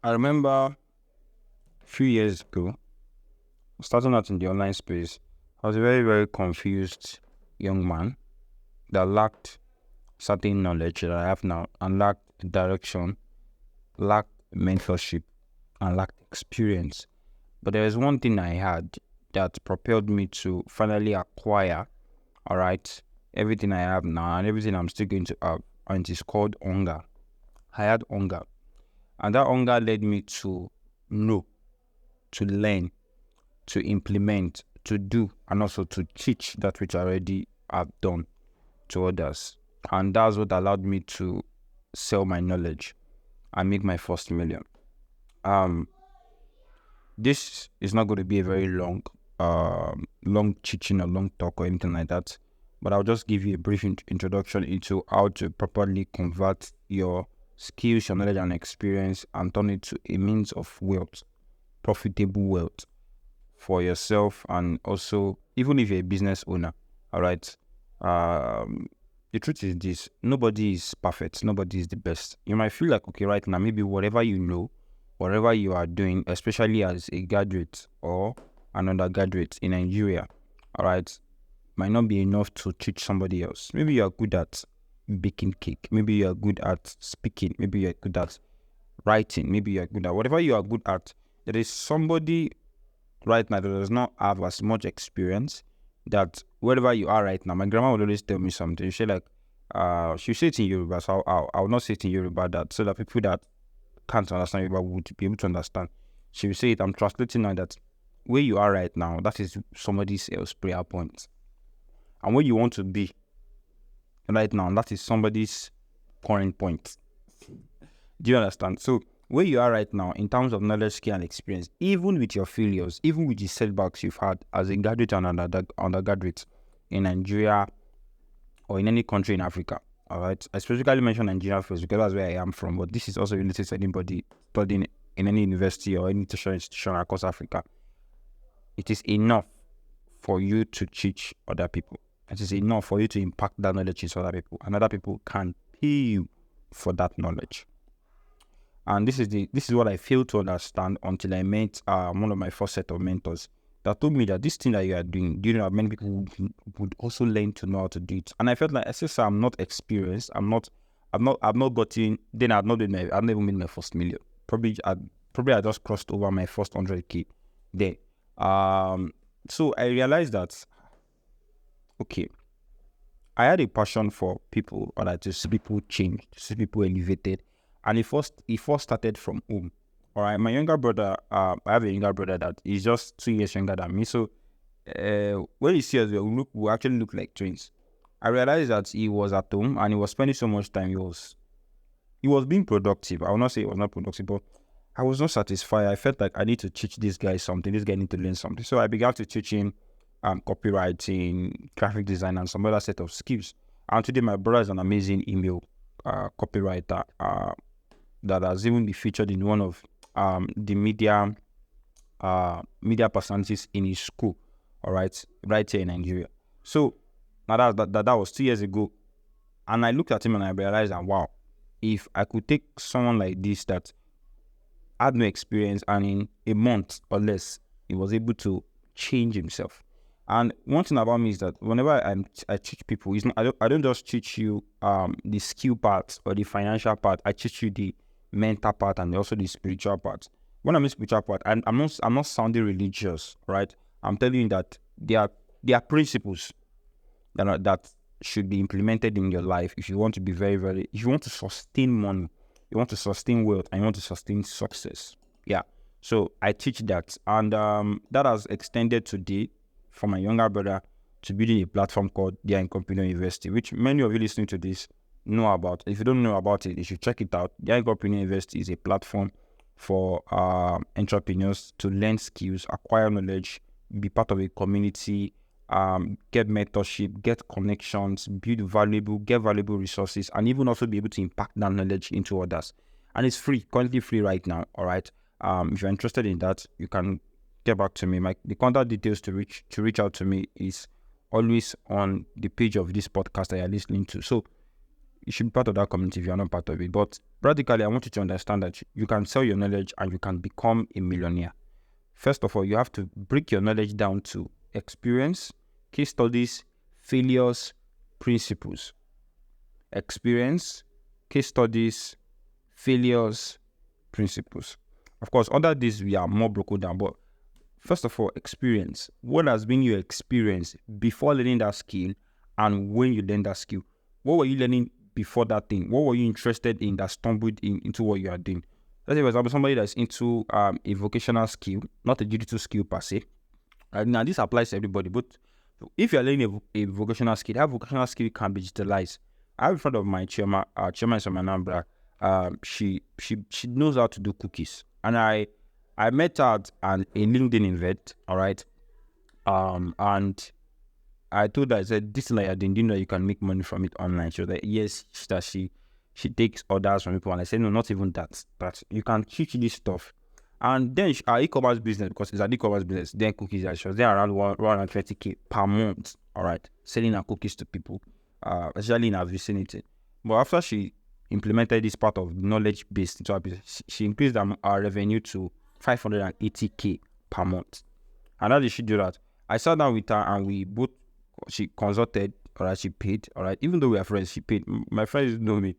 I remember a few years ago, starting out in the online space, I was a very, very confused young man that lacked certain knowledge that I have now and lacked direction, lacked mentorship, and lacked experience. But there is one thing I had that propelled me to finally acquire, all right, everything I have now and everything I'm still going to have, and it's called hunger. I had hunger, and that hunger led me to know, to learn, to implement, to do, and also to teach that which I already have done to others. And that's what allowed me to sell my knowledge and make my first million. This is not going to be a very long teaching or long talk or anything like that, but I'll just give you a brief introduction into how to properly convert your skills, your knowledge and experience and turn it to a means of wealth, profitable wealth for yourself, and also even if you're a business owner. All right. The truth is this: nobody is perfect, nobody is the best. You might feel like, okay, right now, maybe whatever you know, whatever you are doing, especially as a graduate or an undergraduate in Nigeria, all right, might not be enough to teach somebody else. Maybe you are good at baking cake, maybe you are good at speaking, maybe you are good at writing, maybe you are good at whatever you are good at. There is somebody right now that does not have as much experience, that wherever you are right now, my grandma would always tell me something. She like, she'll say it in Yoruba, so I'll not say it in Yoruba, that so that people that can't understand Yoruba would be able to understand. She will say it, I'm translating now, that where you are right now, that is somebody else's prayer point. And where you want to be right now, that is somebody's current point. Do you understand? So where you are right now in terms of knowledge, skill, and experience, even with your failures, even with the setbacks you've had as a graduate and undergraduate in Nigeria or in any country in Africa, all right? I specifically mention Nigeria first because that's where I am from, but this is also related to anybody studying in any university or any tertiary institution across Africa. It is enough for you to teach other people. It is enough for you to impact that knowledge into other people, and other people can pay you for that knowledge. And this is what I failed to understand until I met one of my first set of mentors that told me that this thing that you are doing, do you know that many people would also learn to know how to do it. And I felt like, I said, sir, I'm not experienced. I've not gotten. Then I've not even made my first million. Probably I just crossed over my first 100K there. So I realized that, okay, I had a passion for people, or to see people change, to see people elevated. And it first started from home. All right, my younger brother, I have a younger brother that is just 2 years younger than me. So when you see us, we actually look like twins. I realized that he was at home and he was spending so much time. He was being productive. I will not say he was not productive, but I was not satisfied. I felt like I need to teach this guy something. This guy need to learn something. So I began to teach him copywriting, graphic design, and some other set of skills. And today, my brother is an amazing email copywriter that has even been featured in one of the media personalities in his school, all right here in Nigeria. So now that was 2 years ago, and I looked at him and I realized that, wow, if I could take someone like this that had no experience, and in a month or less he was able to change himself. And one thing about me is that whenever I teach people, I don't just teach you the skill part or the financial part. I teach you the mental part and also the spiritual part. When I mean spiritual part, I'm not sounding religious, right? I'm telling you that there are principles that should be implemented in your life if you want to be if you want to sustain money, you want to sustain wealth, and you want to sustain success. Yeah. So I teach that, and that has extended today for my younger brother to building a platform called the Entrepreneur University, which many of you listening to this know about. If you don't know about it, you should check it out. The Entrepreneur University is a platform for entrepreneurs to learn skills, acquire knowledge, be part of a community, get mentorship, get connections, get valuable resources, and even also be able to impact that knowledge into others. And it's free, currently free right now. All right. If you're interested in that, you can get back to me. The contact details to reach out to me is always on the page of this podcast that you're listening to. So you should be part of that community if you're not part of it. But Practically, I want you to understand that you can sell your knowledge and you can become a millionaire. First of all, you have to break your knowledge down to experience, case studies, failures, principles. Experience, case studies, failures, principles. Of course, under this, we are more broken down, but first of all, experience. What has been your experience before learning that skill and when you learn that skill? What were you learning before that thing? What were you interested in that stumbled into what you are doing? Let's say, for example, somebody that's into a vocational skill, not a digital skill per se. Now, this applies to everybody, but if you're learning a vocational skill, that vocational skill can be digitalized. I have a friend of mine, Chairman is from Anambra. She knows how to do cookies, and I met her at a LinkedIn event. All right, and I told her, I said, this thing that you're doing, do you know you can make money from it online? She was like, yes, that she takes orders from people. And I said, no, not even that. That you can teach this stuff. And then our e-commerce business, because it's an e-commerce business, then cookies, she was there around 120K per month, all right, selling her cookies to people, especially in our vicinity. But after she implemented this part of knowledge-based into our business, she increased our revenue to 580K per month. And how did she do that? I sat down with her and she consulted, all right, she paid, all right. Even though we are friends, she paid. My friends know me.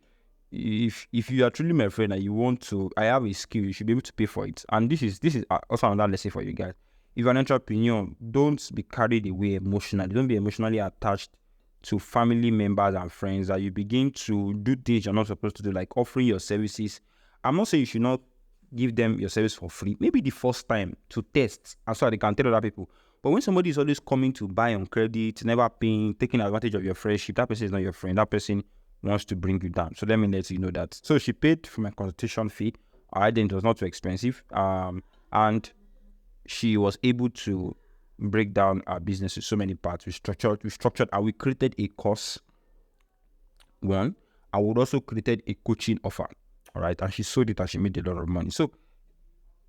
If you are truly my friend and you want to, I have a skill, you should be able to pay for it. And this is also another lesson for you guys. If you're an entrepreneur, don't be carried away emotionally. Don't be emotionally attached to family members and friends that you begin to do things you're not supposed to do, like offering your services. I'm not saying you should not give them your service for free. Maybe the first time to test, and so they can tell other people. But when somebody is always coming to buy on credit, never paying, taking advantage of your friendship, that person is not your friend. That person wants to bring you down. So let me let you know that. So she paid for my consultation fee. I then it was not too expensive. And she was able to break down our business in so many parts. We structured, and we created a course. One, I would also created a coaching offer. All right, and she sold it and she made a lot of money. So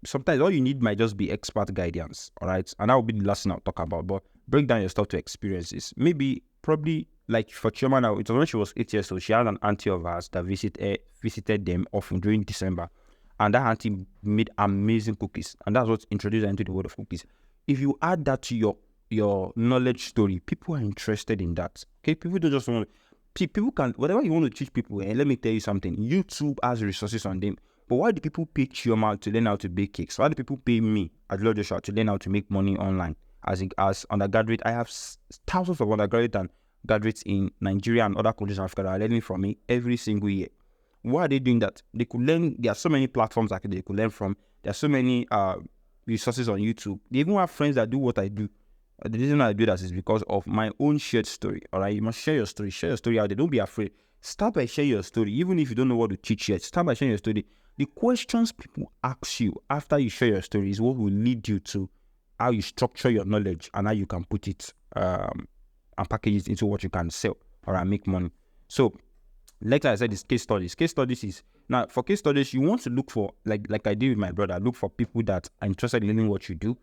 sometimes all you need might just be expert guidance, all right? And that will be the last thing I'll talk about. But break down your stuff to experiences. Probably like for Chioma now, it was when she was 8 years old. She had an auntie of ours that visited them often during December. And that auntie made amazing cookies. And that's what introduced her into the world of cookies. If you add that to your knowledge story, people are interested in that. Okay, people don't just want to, people can, whatever you want to teach people, and let me tell you something, YouTube has resources on them. But why do people pay Chioma to learn how to bake cakes? Why do people pay me, Adlo Joshua, to learn how to make money online? As undergraduate, I have thousands of undergraduate and graduates in Nigeria and other countries in Africa that are learning from me every single year. Why are they doing that? They could learn. There are so many platforms that they could learn from. There are so many resources on YouTube. They even have friends that do what I do. The reason I do that is because of my own shared story. All right, you must share your story. Share your story out there. Don't be afraid. Start by sharing your story, even if you don't know what to teach yet. Start by sharing your story. The questions people ask you after you share your story is what will lead you to how you structure your knowledge and how you can put it and package it into what you can sell or make money. So, like I said, it's case studies. Case studies is, now for case studies, you want to look for, like I did with my brother, look for people that are interested in learning what you do,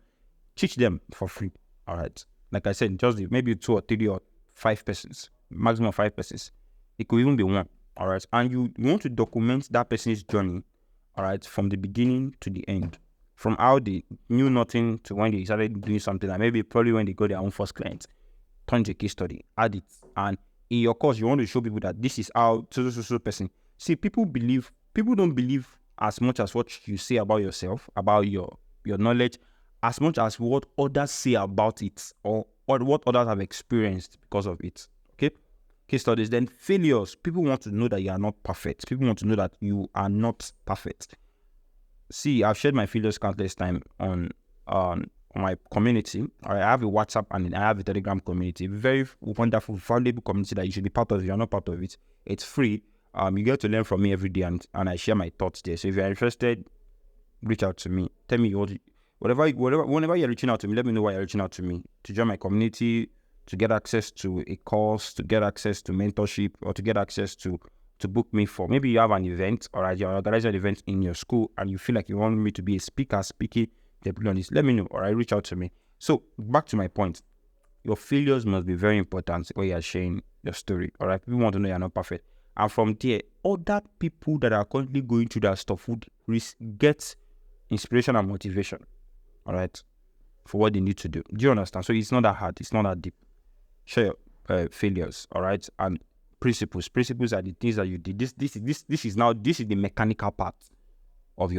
teach them for free. All right. Like I said, just maybe 2 or 3 or 5 persons, maximum 5 persons. It could even be 1. All right. And you want to document that person's journey. All right, from the beginning to the end, from how they knew nothing to when they started doing something, and maybe probably when they got their own first client, turn to a case study, add it, and in your course, you want to show people that this is how so person. See, people don't believe as much as what you say about yourself, about your knowledge, as much as what others say about it or what others have experienced because of it. Okay. Case studies. Then failures. People want to know that you are not perfect. People want to know that you are not perfect. See, I've shared my failures countless times on my community. I have a WhatsApp and I have a Telegram community. Very wonderful, valuable community that you should be part of. If you're not part of it, it's free. You get to learn from me every day, and I share my thoughts there. So if you're interested, reach out to me. Tell me whenever you're reaching out to me, let me know why you're reaching out to me. To join my community, to get access to a course, to get access to mentorship, or to get access to book me for. Maybe you have an event, or you're organizing an event in your school and you feel like you want me to be a speaker speaking on this, let me know, or reach out to me. So back to my point, your failures must be very important when you're sharing your story. All right, people want to know you're not perfect. And from there, other people that are currently going through that stuff would get inspiration and motivation, all right, for what they need to do. Do you understand? So it's not that hard. It's not that deep. Share your failures, all right, and principles. Principles are the things that you did. This is the mechanical part of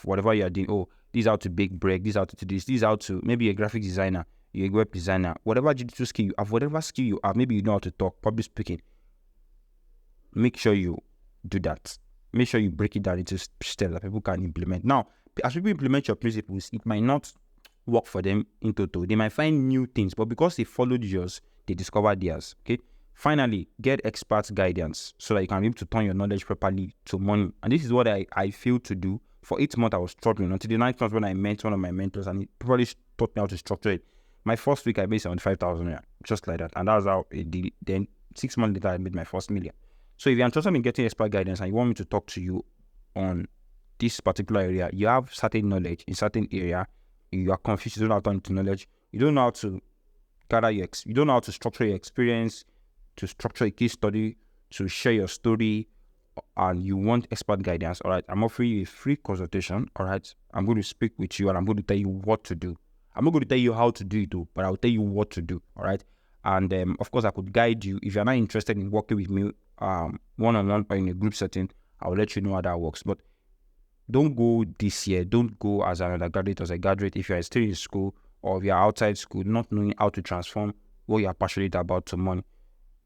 whatever you are doing. Oh, this is how to bake bread. This is how to do this. This is how to, maybe you're a graphic designer, you're a web designer, whatever digital skill you have, whatever skill you have, maybe you know how to talk, public speaking. Make sure you do that. Make sure you break it down into steps that people can implement. Now, as people implement your principles, it might not work for them in total. They might find new things, but because they followed yours, they discovered theirs. Okay. Finally, get expert guidance so that you can be able to turn your knowledge properly to money. And this is what I failed to do. For 8 months, I was struggling until the 9th month when I met one of my mentors, and he probably taught me how to structure it. My first week, I made 75,000, just like that. And that was how it did it. Then 6 months later, I made my first million. So if you're interested in getting expert guidance and you want me to talk to you on this particular area, you have certain knowledge in certain area, you are confused, you don't know how to turn into knowledge, you don't know how to gather you don't know how to structure your experience, to structure a case study, to share your story, and you want expert guidance, all right, I'm offering you a free consultation, all right. I'm going to speak with you and I'm going to tell you what to do. I'm not going to tell you how to do it, though, but I'll tell you what to do, all right. And of course, I could guide you. If you're not interested in working with me one-on-one or in a group setting, I'll let you know how that works. But don't go this year. Don't go as an undergraduate, as a graduate, if you're still in school or if you're outside school, not knowing how to transform what you're passionate about to money.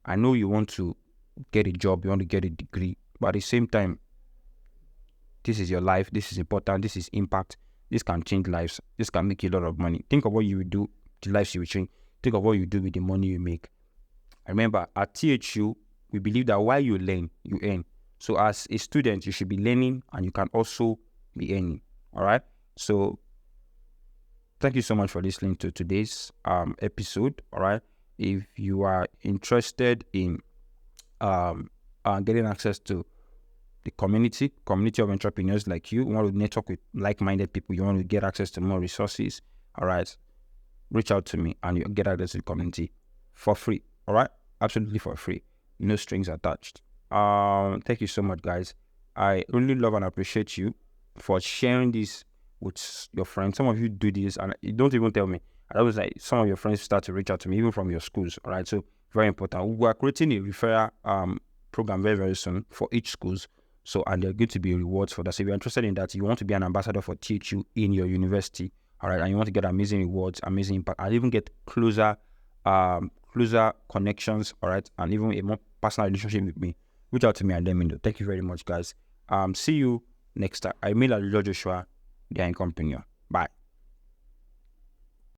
I know you want to get a job, you want to get a degree, but at the same time, this is your life, this is important, this is impact, this can change lives, this can make you a lot of money. Think of what you will do, the lives you will change. Think of what you do with the money you make. Remember, at THU, we believe that while you learn, you earn. So as a student, you should be learning and you can also be earning. All right. So thank you so much for listening to today's episode. All right. If you are interested in getting access to the community of entrepreneurs like you want to network with like-minded people, you want to get access to more resources, all right, reach out to me and you get access to the community for free. All right, absolutely for free, no strings attached. Thank you so much, guys. I really love and appreciate you for sharing this with your friends. Some of you do this and you don't even tell me. I was like, some of your friends start to reach out to me, even from your schools. All right, so very important. We are creating a referral program very, very soon for each schools. So, and there are going to be rewards for that. So if you're interested in that, you want to be an ambassador for THU in your university, all right, and you want to get amazing rewards, amazing impact, and even get closer connections, all right, and even a more personal relationship with me, reach out to me and let me know. Thank you very much, guys. See you next time. I mail at Joshua, the company.